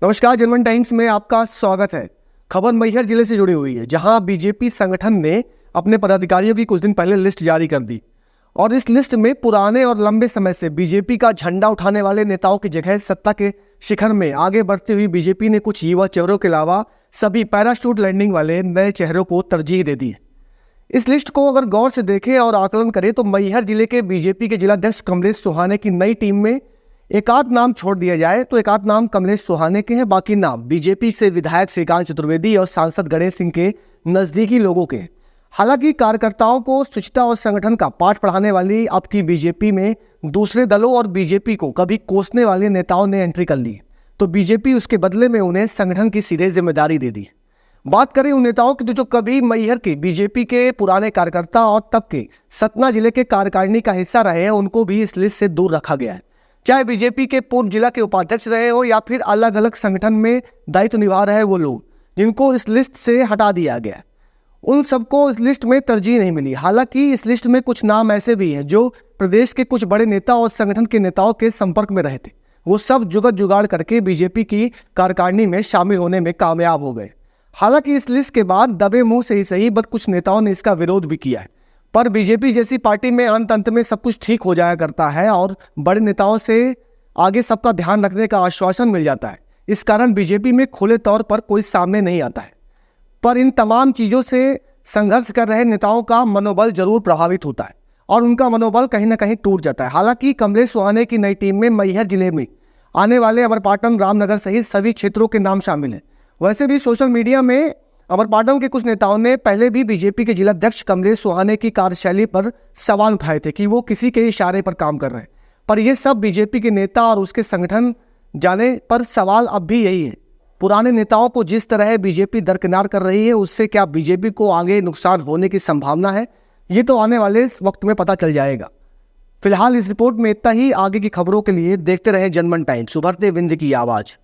नमस्कार, जनमन टाइम्स में आपका स्वागत है। खबर मैहर जिले से जुड़ी हुई है, जहां बीजेपी संगठन ने अपने पदाधिकारियों की कुछ दिन पहले लिस्ट जारी कर दी और इस लिस्ट में पुराने और लंबे समय से बीजेपी का झंडा उठाने वाले नेताओं की जगह सत्ता के शिखर में आगे बढ़ती हुई बीजेपी ने कुछ युवा चेहरों के अलावा सभी पैराशूट लैंडिंग वाले नए चेहरों को तरजीह दे दी है। इस लिस्ट को अगर गौर से देखें और आकलन करें तो मैहर जिले के बीजेपी के जिलाध्यक्ष कमलेश सुहाने की नई टीम में एक आध नाम छोड़ दिया जाए तो एक आध नाम कमलेश सुहाने के हैं, बाकी नाम बीजेपी से विधायक श्रीकांत चतुर्वेदी और सांसद गणेश सिंह के नजदीकी लोगों के। हालांकि कार्यकर्ताओं को स्वच्छता और संगठन का पाठ पढ़ाने वाली अब की बीजेपी में दूसरे दलों और बीजेपी को कभी कोसने वाले नेताओं ने एंट्री कर ली, तो बीजेपी उसके बदले में उन्हें संगठन की सीधे जिम्मेदारी दे दी। बात करें उन नेताओं की जो कभी मैहर के बीजेपी के पुराने कार्यकर्ता और तब के सतना जिले के कार्यकारिणी का हिस्सा रहे हैं, उनको भी इस लिस्ट से दूर रखा गया है। चाहे बीजेपी के पूर्व जिला के उपाध्यक्ष रहे हो या फिर अलग अलग संगठन में दायित्व निभा रहे वो लोग, जिनको इस लिस्ट से हटा दिया गया, उन सबको इस लिस्ट में तरजीह नहीं मिली। हालांकि इस लिस्ट में कुछ नाम ऐसे भी हैं जो प्रदेश के कुछ बड़े नेता और संगठन के नेताओं के संपर्क में रहे थे। वो सब जुगाड़ जुगाड़ करके बीजेपी की कार्यकारिणी में शामिल होने में कामयाब हो गए। हालांकि इस लिस्ट के बाद दबे मुंह से ही सही, बट कुछ नेताओं ने इसका विरोध भी किया है। पर बीजेपी जैसी पार्टी में अंत में सब कुछ ठीक हो जाया करता है और बड़े नेताओं से आगे सबका ध्यान रखने का आश्वासन मिल जाता है। इस कारण बीजेपी में खुले तौर पर कोई सामने नहीं आता है, पर इन तमाम चीज़ों से संघर्ष कर रहे नेताओं का मनोबल जरूर प्रभावित होता है और उनका मनोबल कहीं ना कहीं टूट जाता है। हालांकि कमलेश सुहाने की नई टीम में मैहर जिले में आने वाले अमरपाटन, रामनगर सहित सभी क्षेत्रों के नाम शामिल हैं। वैसे भी सोशल मीडिया में अमरपाटन के कुछ नेताओं ने पहले भी बीजेपी के जिलाध्यक्ष कमलेश सुहाने की कार्यशैली पर सवाल उठाए थे कि वो किसी के इशारे पर काम कर रहे हैं, पर ये सब बीजेपी के नेता और उसके संगठन जाने पर सवाल अब भी यही है। पुराने नेताओं को जिस तरह बीजेपी दरकिनार कर रही है, उससे क्या बीजेपी को आगे नुकसान होने की संभावना है, ये तो आने वाले वक्त में पता चल जाएगा। फिलहाल इस रिपोर्ट में इतना ही। आगे की खबरों के लिए देखते रहे जनमन टाइम्स, उभरते विंध्य की आवाज़।